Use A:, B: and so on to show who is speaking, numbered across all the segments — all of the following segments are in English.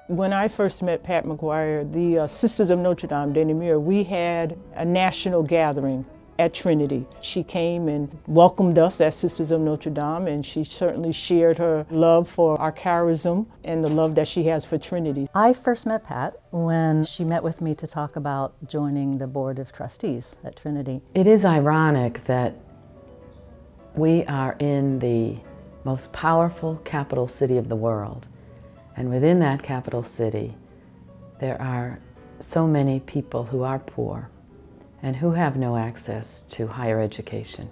A: When I first met Pat McGuire, the Sisters of Notre Dame de Namur, we had a national gathering at Trinity. She came and welcomed us as Sisters of Notre Dame, and she certainly shared her love for our charism and the love that she has for Trinity.
B: I first met Pat when she met with me to talk about joining the Board of Trustees at Trinity.
C: It is ironic that we are in the most powerful capital city of the world, and within that capital city there are so many people who are poor and who have no access to higher education.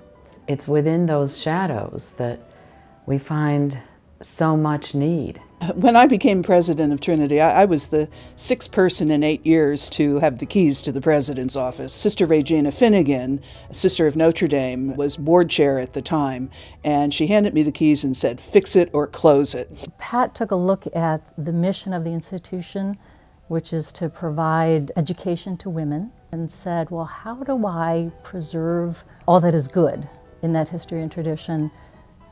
C: It's within those shadows that we find so much need.
D: When I became president of Trinity, I was the sixth person in 8 years to have the keys to the president's office. Sister Regina Finnegan, a sister of Notre Dame, was board chair at the time, and she handed me the keys and said, "Fix it or close it."
B: Pat took a look at the mission of the institution, which is to provide education to women, and said, well, how do I preserve all that is good in that history and tradition?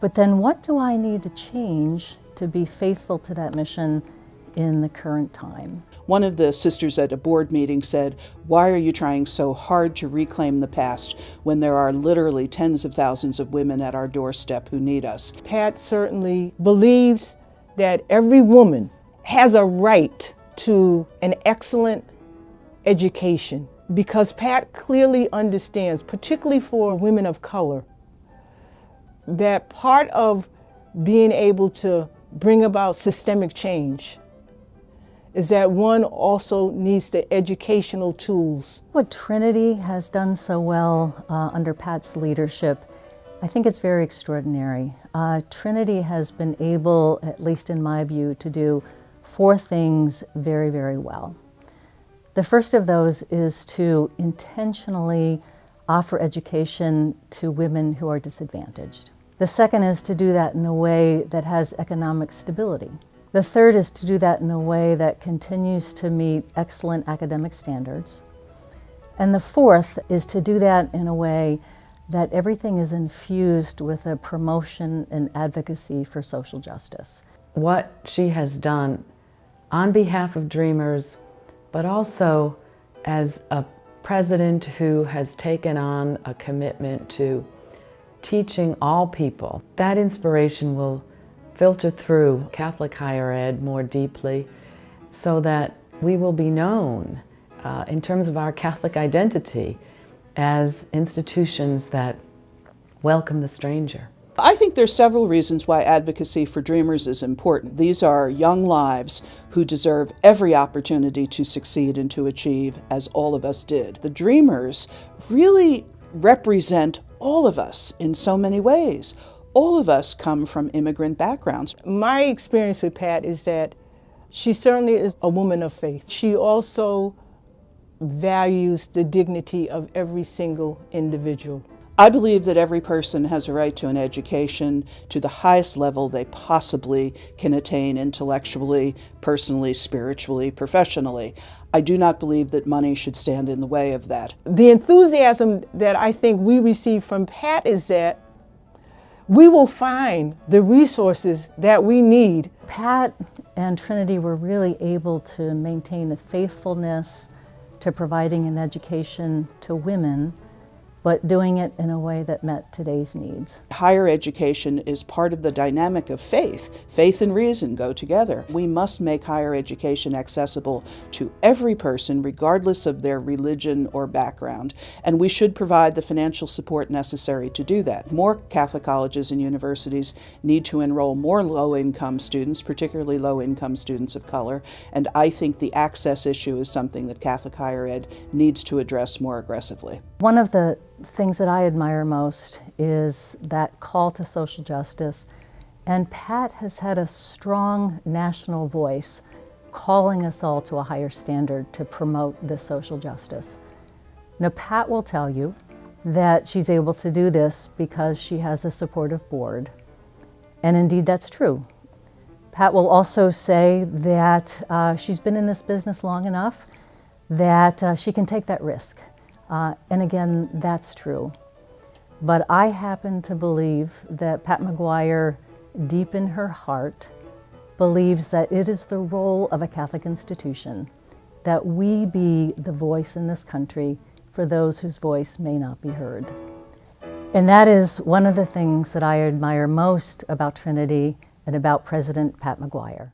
B: But then what do I need to change to be faithful to that mission in the current time?
D: One of the sisters at a board meeting said, "Why are you trying so hard to reclaim the past when there are literally tens of thousands of women at our doorstep who need us?"
A: Pat certainly believes that every woman has a right to an excellent education, because Pat clearly understands, particularly for women of color, that part of being able to bring about systemic change is that one also needs the educational tools.
B: What Trinity has done so well under Pat's leadership, I think it's very extraordinary. Trinity has been able, at least in my view, to do 4 things very, very well. The first of those is to intentionally offer education to women who are disadvantaged. The second is to do that in a way that has economic stability. The third is to do that in a way that continues to meet excellent academic standards. And the fourth is to do that in a way that everything is infused with a promotion and advocacy for social justice.
C: What she has done on behalf of Dreamers, but also as a president who has taken on a commitment to teaching all people, that inspiration will filter through Catholic higher ed more deeply so that we will be known in terms of our Catholic identity as institutions that welcome the stranger.
D: I think there's several reasons why advocacy for Dreamers is important. These are young lives who deserve every opportunity to succeed and to achieve, as all of us did. The Dreamers really represent all of us in so many ways. All of us come from immigrant backgrounds.
A: My experience with Pat is that she certainly is a woman of faith. She also values the dignity of every single individual.
D: I believe that every person has a right to an education to the highest level they possibly can attain intellectually, personally, spiritually, professionally. I do not believe that money should stand in the way of that.
A: The enthusiasm that I think we receive from Pat is that we will find the resources that we need.
B: Pat and Trinity were really able to maintain a faithfulness to providing an education to women, but doing it in a way that met today's needs.
D: Higher education is part of the dynamic of faith. Faith and reason go together. We must make higher education accessible to every person, regardless of their religion or background, and we should provide the financial support necessary to do that. More Catholic colleges and universities need to enroll more low-income students, particularly low-income students of color, and I think the access issue is something that Catholic higher ed needs to address more aggressively.
B: One of the things that I admire most is that call to social justice, and Pat has had a strong national voice calling us all to a higher standard to promote this social justice. Now, Pat will tell you that she's able to do this because she has a supportive board, and indeed that's true. Pat will also say that she's been in this business long enough that she can take that risk. And again, that's true. But I happen to believe that Pat McGuire, deep in her heart, believes that it is the role of a Catholic institution that we be the voice in this country for those whose voice may not be heard. And that is one of the things that I admire most about Trinity and about President Pat McGuire.